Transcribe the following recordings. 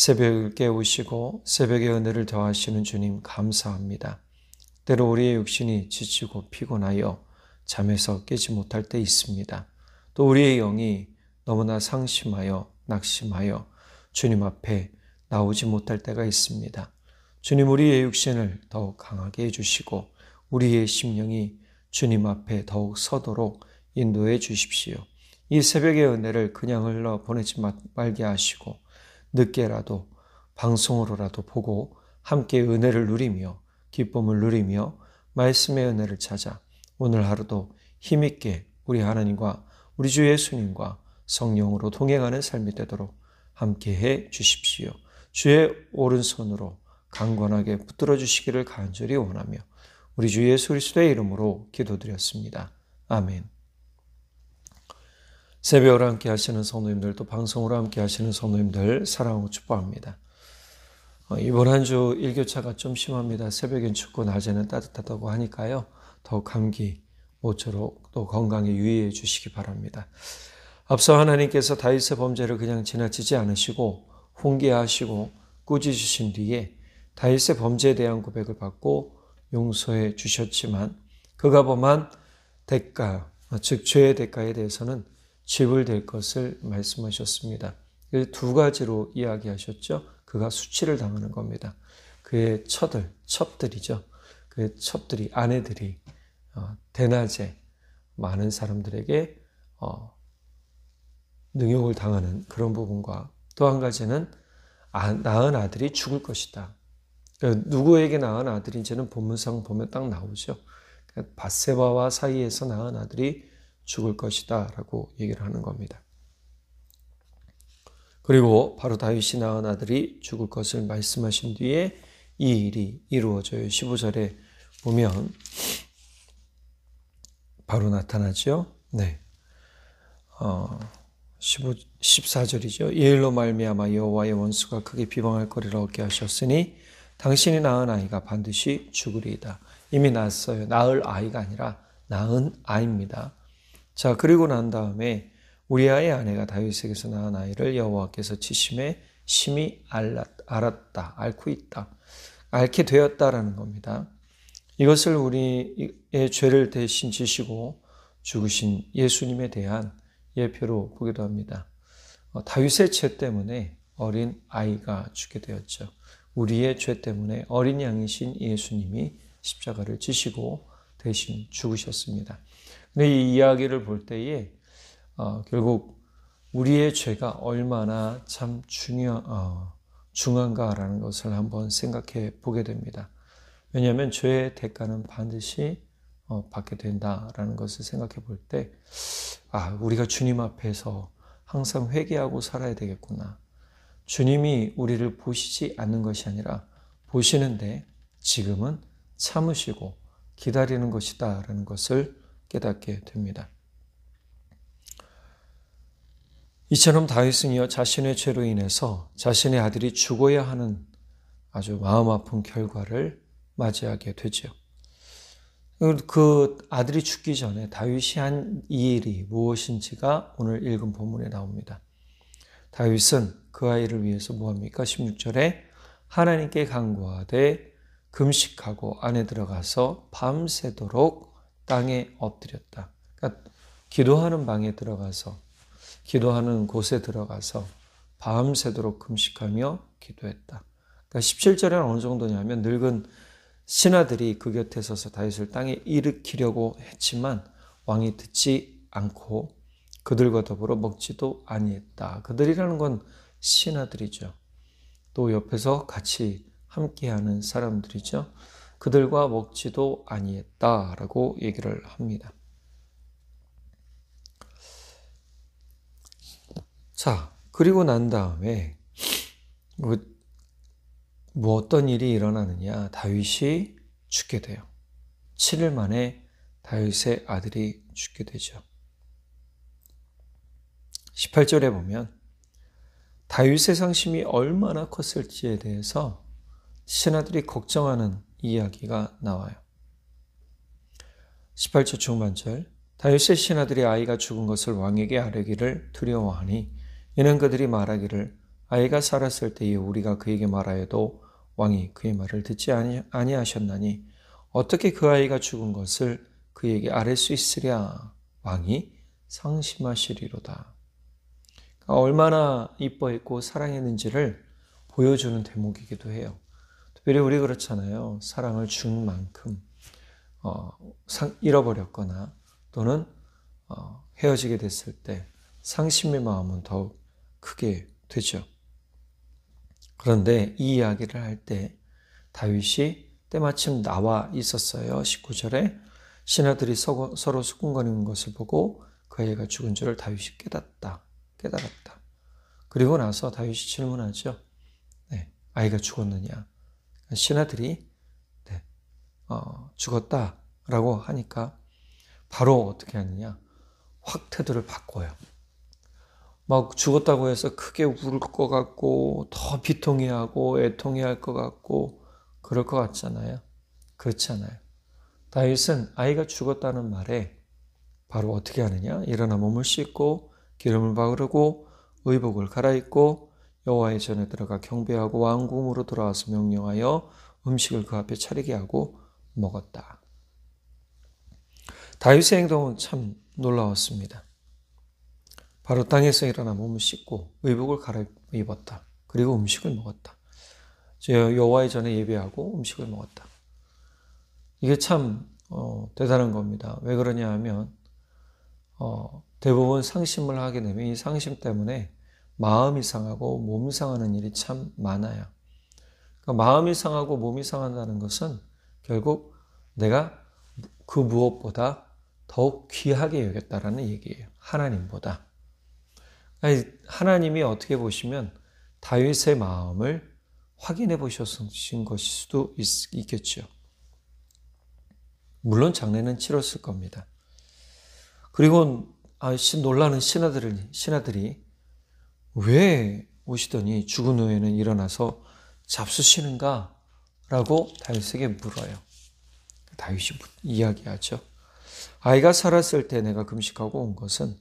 새벽을 깨우시고 새벽의 은혜를 더하시는 주님 감사합니다. 때로 우리의 육신이 지치고 피곤하여 잠에서 깨지 못할 때 있습니다. 또 우리의 영이 너무나 상심하여 낙심하여 주님 앞에 나오지 못할 때가 있습니다. 주님, 우리의 육신을 더욱 강하게 해주시고 우리의 심령이 주님 앞에 더욱 서도록 인도해 주십시오. 이 새벽의 은혜를 그냥 흘러 보내지 말게 하시고 늦게라도 방송으로라도 보고 함께 은혜를 누리며 기쁨을 누리며 말씀의 은혜를 찾아 오늘 하루도 힘있게 우리 하나님과 우리 주 예수님과 성령으로 동행하는 삶이 되도록 함께해 주십시오. 주의 오른손으로 강건하게 붙들어 주시기를 간절히 원하며 우리 주 예수 그리스도의 이름으로 기도드렸습니다. 아멘. 새벽으로 함께 하시는 성도님들, 또 방송으로 함께 하시는 성도님들 사랑하고 축복합니다. 이번 한 주 일교차가 좀 심합니다. 새벽엔 춥고 낮에는 따뜻하다고 하니까요. 더욱 감기 모쪼록 또 건강에 유의해 주시기 바랍니다. 앞서 하나님께서 다윗의 범죄를 그냥 지나치지 않으시고 훈계하시고 꾸짖으신 뒤에 다윗의 범죄에 대한 고백을 받고 용서해 주셨지만 그가 범한 대가, 즉 죄의 대가에 대해서는 지불될 것을 말씀하셨습니다. 두 가지로 이야기하셨죠. 그가 수치를 당하는 겁니다. 그의 첩들이죠. 그의 첩들이, 아내들이 대낮에 많은 사람들에게 능욕을 당하는 그런 부분과 또 한 가지는 낳은 아들이 죽을 것이다. 그러니까 누구에게 낳은 아들인지는 본문상 보면 딱 나오죠. 그러니까 밧세바와 사이에서 낳은 아들이 죽을 것이다 라고 얘기를 하는 겁니다. 그리고 바로 다윗이 낳은 아들이 죽을 것을 말씀하신 뒤에 이 일이 이루어져요. 15절에 보면 바로 나타나죠. 네. 14절이죠. 이 일로 말미암아 여호와의 원수가 크게 비방할 거리를 얻게 하셨으니 당신이 낳은 아이가 반드시 죽으리이다. 이미 낳았어요. 낳을 아이가 아니라 낳은 아이입니다. 자, 그리고 난 다음에 우리아의 아내가 다윗에게서 낳은 아이를 여호와께서 치심에 심히 알았다, 앓고 있다, 앓게 되었다라는 겁니다. 이것을 우리의 죄를 대신 지시고 죽으신 예수님에 대한 예표로 보기도 합니다. 다윗의 죄 때문에 어린 아이가 죽게 되었죠. 우리의 죄 때문에 어린 양이신 예수님이 십자가를 지시고 대신 죽으셨습니다. 근데 이 이야기를 볼 때에 결국 우리의 죄가 얼마나 참 중요한가라는 것을 한번 생각해 보게 됩니다. 왜냐하면 죄의 대가는 반드시 받게 된다라는 것을 생각해 볼 때, 우리가 주님 앞에서 항상 회개하고 살아야 되겠구나. 주님이 우리를 보시지 않는 것이 아니라 보시는데 지금은 참으시고 기다리는 것이다라는 것을 깨닫게 됩니다. 이처럼 다윗은요, 자신의 죄로 인해서 자신의 아들이 죽어야 하는 아주 마음 아픈 결과를 맞이하게 되죠. 그 아들이 죽기 전에 다윗이 한 이 일이 무엇인지가 오늘 읽은 본문에 나옵니다. 다윗은 그 아이를 위해서 뭐합니까? 16절에 하나님께 간구하되 금식하고 안에 들어가서 밤새도록 땅에 엎드렸다. 그러니까 기도하는 방에 들어가서, 기도하는 곳에 들어가서 밤새도록 금식하며 기도했다. 그러니까 17절에는 어느 정도냐면 늙은 신하들이 그 곁에 서서 다윗을 땅에 일으키려고 했지만 왕이 듣지 않고 그들과 더불어 먹지도 아니했다. 그들이라는 건 신하들이죠. 또 옆에서 같이 함께하는 사람들이죠. 그들과 먹지도 아니했다라고 얘기를 합니다. 자, 그리고 난 다음에 어떤 일이 일어나느냐. 다윗이 죽게 돼요. 7일 만에 다윗의 아들이 죽게 되죠. 18절에 보면 다윗의 상심이 얼마나 컸을지에 대해서 신하들이 걱정하는 이야기가 나와요. 18절 중반절, 다윗의 신하들이 아이가 죽은 것을 왕에게 아뢰기를 두려워하니 이는 그들이 말하기를 아이가 살았을 때에 우리가 그에게 말하여도 왕이 그의 말을 듣지 아니하셨나니 어떻게 그 아이가 죽은 것을 그에게 아뢰 수 있으랴. 왕이 상심하시리로다. 그러니까 얼마나 이뻐했고 사랑했는지를 보여주는 대목이기도 해요. 특별히 우리 그렇잖아요. 사랑을 준 만큼 잃어버렸거나 또는 헤어지게 됐을 때 상심의 마음은 더욱 크게 되죠. 그런데 이 이야기를 할 때 다윗이 때마침 나와 있었어요. 19절에 신하들이 서로 수군거리는 것을 보고 그 아이가 죽은 줄을 다윗이 깨달았다. 그리고 나서 다윗이 질문하죠. 네, 아이가 죽었느냐? 신하들이 네, 죽었다라고 하니까 바로 어떻게 하느냐? 확 태도를 바꿔요. 막 죽었다고 해서 크게 울 것 같고 더 비통해하고 애통해할 것 같고 그럴 것 같잖아요. 그렇지 않아요. 다윗은 아이가 죽었다는 말에 바로 어떻게 하느냐? 일어나 몸을 씻고 기름을 바르고 의복을 갈아입고 여호와의 전에 들어가 경배하고 왕궁으로 돌아와서 명령하여 음식을 그 앞에 차리게 하고 먹었다. 다윗의 행동은 참 놀라웠습니다. 바로 땅에서 일어나 몸을 씻고 의복을 갈아입었다. 그리고 음식을 먹었다. 여호와의 전에 예배하고 음식을 먹었다. 이게 참 대단한 겁니다. 왜 그러냐 하면 대부분 상심을 하게 되면 이 상심 때문에 마음이 상하고 몸이 상하는 일이 참 많아요. 그러니까 마음이 상하고 몸이 상한다는 것은 결국 내가 그 무엇보다 더욱 귀하게 여겼다라는 얘기예요. 하나님보다. 하나님이 어떻게 보시면 다윗의 마음을 확인해 보셨으신 것일 수도 있겠죠. 물론 장례는 치렀을 겁니다. 그리고 놀라는 신하들이 왜 오시더니 죽은 후에는 일어나서 잡수시는가? 라고 다윗에게 물어요. 다윗이 이야기하죠. 아이가 살았을 때 내가 금식하고 온 것은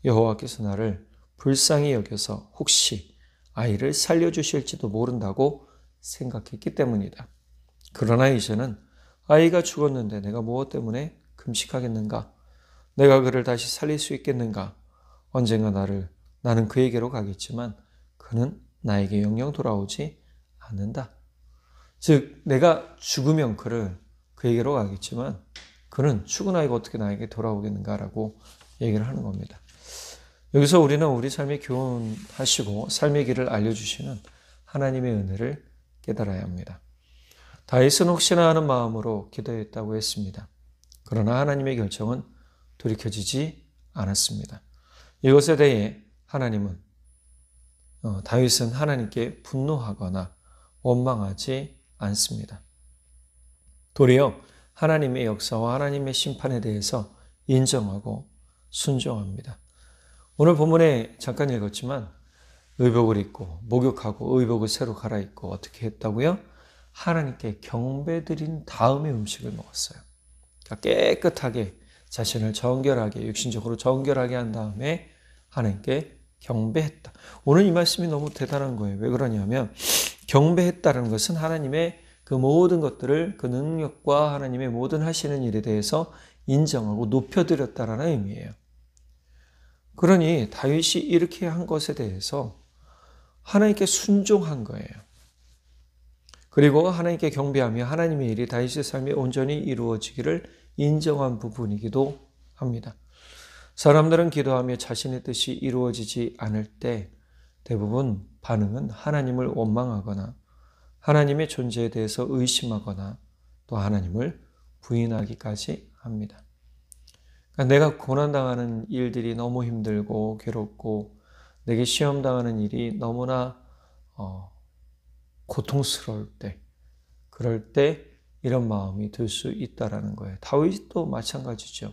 여호와께서 나를 불쌍히 여겨서 혹시 아이를 살려주실지도 모른다고 생각했기 때문이다. 그러나 이제는 아이가 죽었는데 내가 무엇 때문에 금식하겠는가? 내가 그를 다시 살릴 수 있겠는가? 언젠가 나는 그에게로 가겠지만 그는 나에게 영영 돌아오지 않는다. 즉 내가 죽으면 그에게로 가겠지만 그는 죽은 아이가 어떻게 나에게 돌아오겠는가라고 얘기를 하는 겁니다. 여기서 우리는 우리 삶에 교훈하시고 삶의 길을 알려주시는 하나님의 은혜를 깨달아야 합니다. 다윗은 혹시나 하는 마음으로 기도했다고 했습니다. 그러나 하나님의 결정은 돌이켜지지 않았습니다. 이것에 대해 다윗은 하나님께 분노하거나 원망하지 않습니다. 도리어 하나님의 역사와 하나님의 심판에 대해서 인정하고 순종합니다. 오늘 본문에 잠깐 읽었지만 의복을 입고 목욕하고 의복을 새로 갈아입고 어떻게 했다고요? 하나님께 경배드린 다음에 음식을 먹었어요. 그러니까 깨끗하게 자신을 정결하게 육신적으로 정결하게 한 다음에 하나님께 경배했다. 오늘 이 말씀이 너무 대단한 거예요. 왜 그러냐면 경배했다는 것은 하나님의 그 모든 것들을 그 능력과 하나님의 모든 하시는 일에 대해서 인정하고 높여드렸다라는 의미예요. 그러니 다윗이 이렇게 한 것에 대해서 하나님께 순종한 거예요. 그리고 하나님께 경배하며 하나님의 일이 다윗의 삶에 온전히 이루어지기를 인정한 부분이기도 합니다. 사람들은 기도하며 자신의 뜻이 이루어지지 않을 때 대부분 반응은 하나님을 원망하거나 하나님의 존재에 대해서 의심하거나 또 하나님을 부인하기까지 합니다. 그러니까 내가 고난당하는 일들이 너무 힘들고 괴롭고 내게 시험당하는 일이 너무나 고통스러울 때 그럴 때 이런 마음이 들 수 있다라는 거예요. 다윗도 마찬가지죠.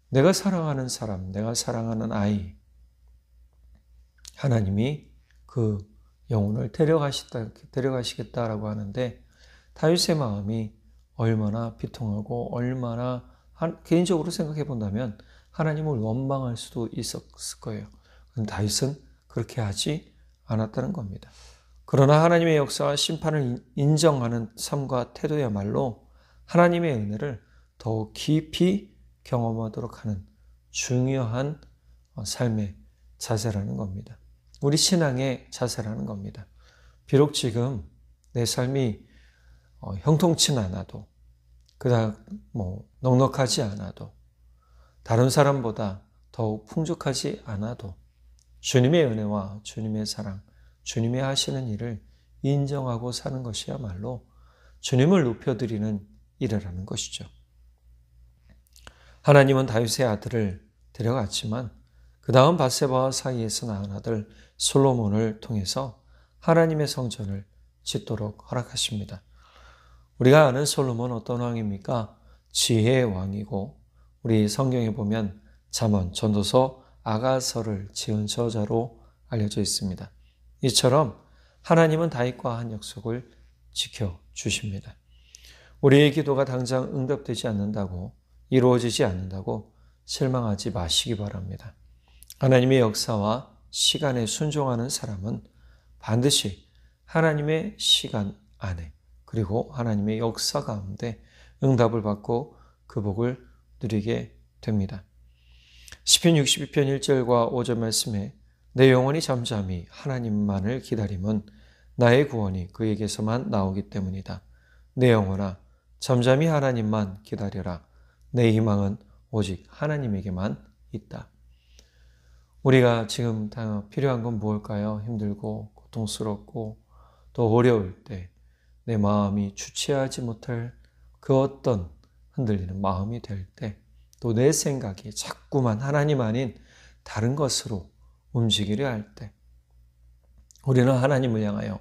내가 사랑하는 사람, 내가 사랑하는 아이 하나님이 그 영혼을 데려가시겠다라고 하는데 다윗의 마음이 얼마나 비통하고 얼마나 개인적으로 생각해 본다면 하나님을 원망할 수도 있었을 거예요. 그런데 다윗은 그렇게 하지 않았다는 겁니다. 그러나 하나님의 역사와 심판을 인정하는 삶과 태도야말로 하나님의 은혜를 더욱 깊이 경험하도록 하는 중요한 삶의 자세라는 겁니다. 우리 신앙의 자세라는 겁니다. 비록 지금 내 삶이 형통치는 않아도, 그닥 넉넉하지 않아도, 다른 사람보다 더욱 풍족하지 않아도 주님의 은혜와 주님의 사랑, 주님의 하시는 일을 인정하고 사는 것이야말로 주님을 높여드리는 일이라는 것이죠. 하나님은 다윗의 아들을 데려갔지만 그 다음 밧세바와 사이에서 낳은 아들 솔로몬을 통해서 하나님의 성전을 짓도록 허락하십니다. 우리가 아는 솔로몬 어떤 왕입니까? 지혜의 왕이고, 우리 성경에 보면 잠언, 전도서, 아가서를 지은 저자로 알려져 있습니다. 이처럼 하나님은 다윗과 한 약속을 지켜주십니다. 우리의 기도가 당장 응답되지 않는다고, 이루어지지 않는다고 실망하지 마시기 바랍니다. 하나님의 역사와 시간에 순종하는 사람은 반드시 하나님의 시간 안에, 그리고 하나님의 역사 가운데 응답을 받고 그 복을 누리게 됩니다. 시편 62편 1절과 5절 말씀에 내 영혼이 잠잠히 하나님만을 기다림은 나의 구원이 그에게서만 나오기 때문이다. 내 영혼아 잠잠히 하나님만 기다려라. 내 희망은 오직 하나님에게만 있다. 우리가 지금 필요한 건 무엇일까요? 힘들고 고통스럽고 또 어려울 때 내 마음이 주체하지 못할 그 어떤 흔들리는 마음이 될 때, 또 내 생각이 자꾸만 하나님 아닌 다른 것으로 움직이려 할 때, 우리는 하나님을 향하여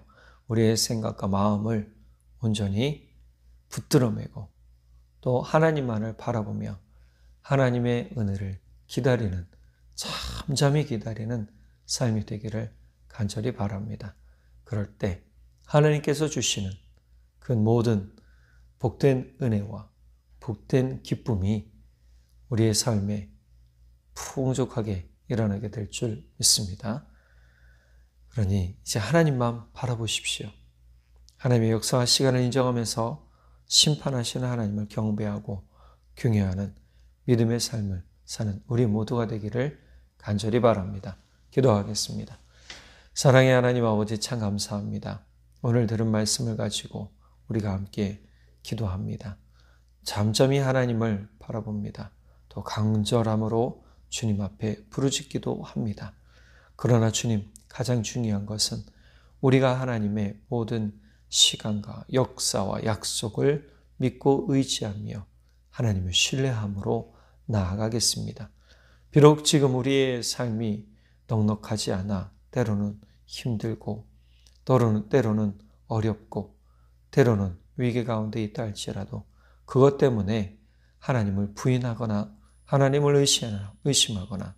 우리의 생각과 마음을 온전히 붙들어 매고 또 하나님만을 바라보며 하나님의 은혜를 기다리는, 잠잠히 기다리는 삶이 되기를 간절히 바랍니다. 그럴 때 하나님께서 주시는 그 모든 복된 은혜와 복된 기쁨이 우리의 삶에 풍족하게 일어나게 될 줄 믿습니다. 그러니 이제 하나님만 바라보십시오. 하나님의 역사와 시간을 인정하면서 심판하시는 하나님을 경배하고 경외하는 믿음의 삶을 사는 우리 모두가 되기를 간절히 바랍니다. 기도하겠습니다. 사랑의 하나님 아버지, 참 감사합니다. 오늘 들은 말씀을 가지고 우리가 함께 기도합니다. 잠잠히 하나님을 바라봅니다. 또 간절함으로 주님 앞에 부르짖기도 합니다. 그러나 주님, 가장 중요한 것은 우리가 하나님의 모든 시간과 역사와 약속을 믿고 의지하며 하나님을 신뢰함으로 나아가겠습니다. 비록 지금 우리의 삶이 넉넉하지 않아 때로는 힘들고 때로는 어렵고 때로는 위기 가운데 있다 할지라도 그것 때문에 하나님을 부인하거나 하나님을 의심하거나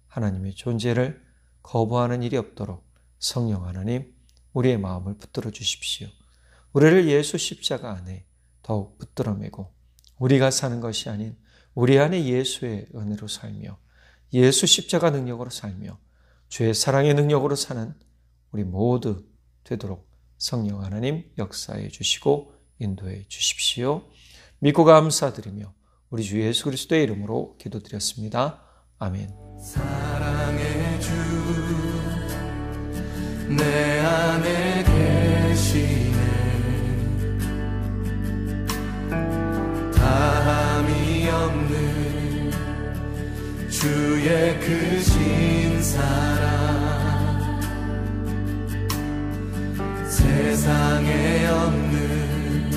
하나님의 존재를 거부하는 일이 없도록 성령 하나님, 우리의 마음을 붙들어 주십시오. 우리를 예수 십자가 안에 더욱 붙들어 매고 우리가 사는 것이 아닌 우리 안에 예수의 은혜로 살며 예수 십자가 능력으로 살며 주의 사랑의 능력으로 사는 우리 모두 되도록 성령 하나님 역사해 주시고 인도해 주십시오. 믿고 감사드리며 우리 주 예수 그리스도의 이름으로 기도드렸습니다. 아멘. 사랑의 주 내 안에 계시네. 다함이 없는 주의 크신 사랑, 세상에 없는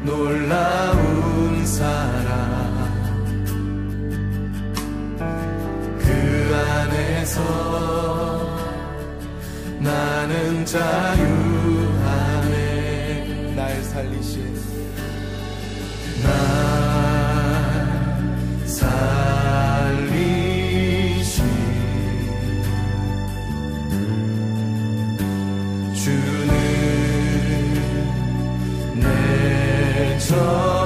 놀라운 사랑, 그 안에서 나는 자유하네. 날 살리신 주는 내 전